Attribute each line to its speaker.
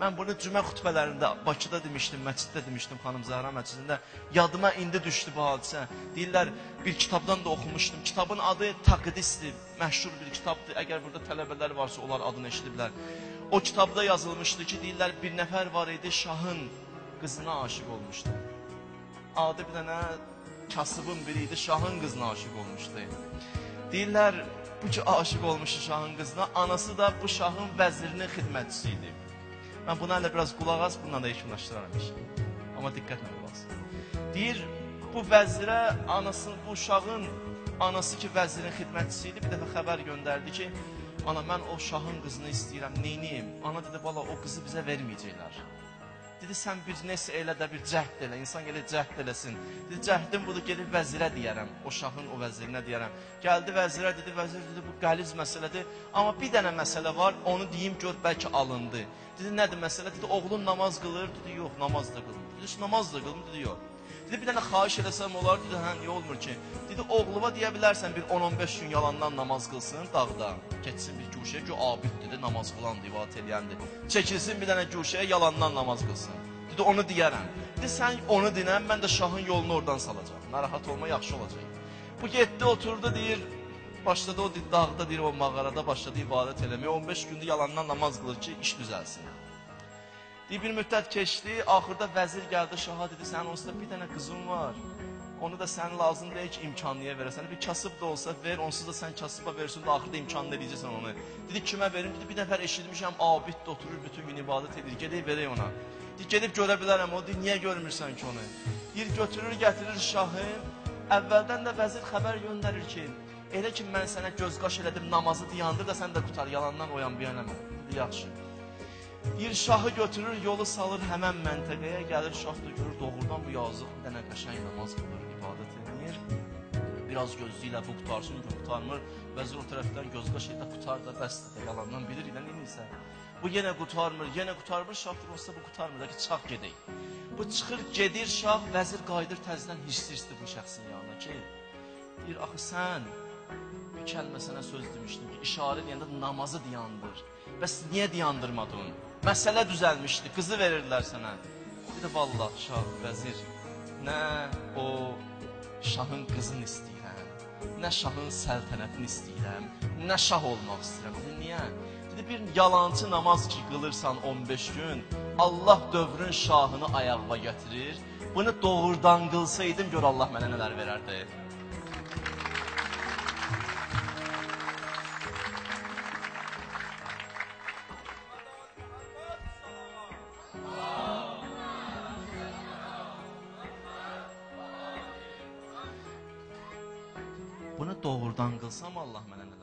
Speaker 1: Mən bunu cümə xutbələrində, Bakıda demişdim, məsciddə demişdim, Xanım Zəhra məscidində. Yadıma indi düşdü bu hadisə. Deyirlər, bir kitabdan da oxumuşdum. Kitabın adı Taqdisdir, məşhur bir kitabdır. Əgər burada tələbələr varsa, onlar adını eşidiblər. O kitabda yazılmışdı ki, deyirlər, bir nəfər var idi, şahın qızına aşıq olmuşdu. Adı bir dənə kasıbın biri idi, şahın qızına aşıq olmuşdu. Deyirlər, bu ki, aşıq olmuşdu şahın qızına, anası da bu şahın vəzirinin xidmətçisi idi. Mən buna hələ biraz qulaq az, bununla da yekunlaşdıraram işi. Amma diqqətlə qulaq az. Deyir, bu vəzirə, bu uşağın anası ki, vəzirin xidmətçisi idi, bir dəfə xəbər göndərdi ki, ana, mən o şahın qızını istəyirəm, neyniyim? Ana dedi, bala, o qızı bizə verməyəcəklər. Dedi, sən bir nesə elə də bir cəhd elə, insan gələk cəhd eləsin. Dedi, cəhdim budur, gedib vəzirə deyərəm, o şahın o vəzirinə deyərəm. Gəldi vəzirə, dedi, vəzir dedi, bu qəliz məsələdir. Amma bir dənə məsələ var, onu deyim, gör, bəlkə alındı. Dedi, nədir məsələ? Dedi, oğlun namaz qılır, dedi, yox, namaz da qılmır. Dedi, namaz da qılmır, dedi, yox. Dedi, bir dənə xahiş eləsəm olar, dedi, hə, niyə olmur ki? Dedi, oğluma deyə bilərsən, bir 10-15 gün yalandan namaz qılsın dağda. Keçsin bir güşəyə ki, abiddir, dedi, namaz qılan, divat eləyəndir. Çəkilsin bir dənə güşəyə, yalandan namaz qılsın. Dedi, onu deyərəm. Dedi, sən onu dinəm, mən də şahın yolunu oradan salacağım. Narahat olma, yaxşı olacaq. Bu getdi, oturdu, deyir, başladı o dağda, deyir, o mağarada başladı ibadət eləməyə. 15 gündür yalandan namaz qılır ki, iş düzəlsin. Deyir, bir müddət keçdi, axırda vəzir gəldi şaha, dedi, sənin onsuz da bir dənə qızın var. Onu da sən lazım deyil ki, imkanlıya verəsən. Bir kasıb da olsa ver, onsuz da sən kasıba versin də axırda imkanlı edəcəksən onu. Dedi, kimə verim? Dedi, bir nəfər eşitmişəm, abid də oturur, bütün gün ibadət edir, gedək verək ona. Deyir, gedib görə bilərəm, o deyir, niyə görmürsən ki onu? Deyir, götürür, gətirir şahı, əvvəldən də vəzir xəbər göndərir ki, elə ki, mən sənə göz qaş elədim, namazı dayandır da sən də qutar, yalandan oyan bir eləmə. Dedi, yaxşı. Deyir, şahı götürür, yolu salır həmən məntəqəyə, gəlir, şah da görür, doğrudan bu yazıq, bir dənə qəşəng namaz qılır, ibadət edir. Biraz gözlüylə bu qutarsın, qutarmır, vəzir o tərəfdən göz qaş edə qutar da bəsdir, yalandan bilir, ilə neysə. Bu yenə qutarmır, şah da olsa bu qutarmır da ki, çıxaq gedək. Bu çıxır, gedir şah, vəzir qayıdır təzdən hirsli bu şəxsin yanına ki, deyir, axı sən bir kəlmə sənə söz demişdim ki, işarə deyəndə namazı dayandır. Bəs niyə dayandırmadın? Məsələ düzəlmişdi, qızı verirdilər sənə. Dedi, vallah, şah, vəzir, nə o şahın qızını istəyirəm, nə şahın səltənətini istəyirəm, nə şah olmaq istəyirəm. Dedi, niyə? Dedi, bir yalancı namaz ki, qılırsan 15 gün, Allah dövrün şahını ayağa gətirir. Bunu doğrudan qılsaydım, gör Allah mənə nələr verərdi. Bunu doğrudan qılsam Allah mənə nələr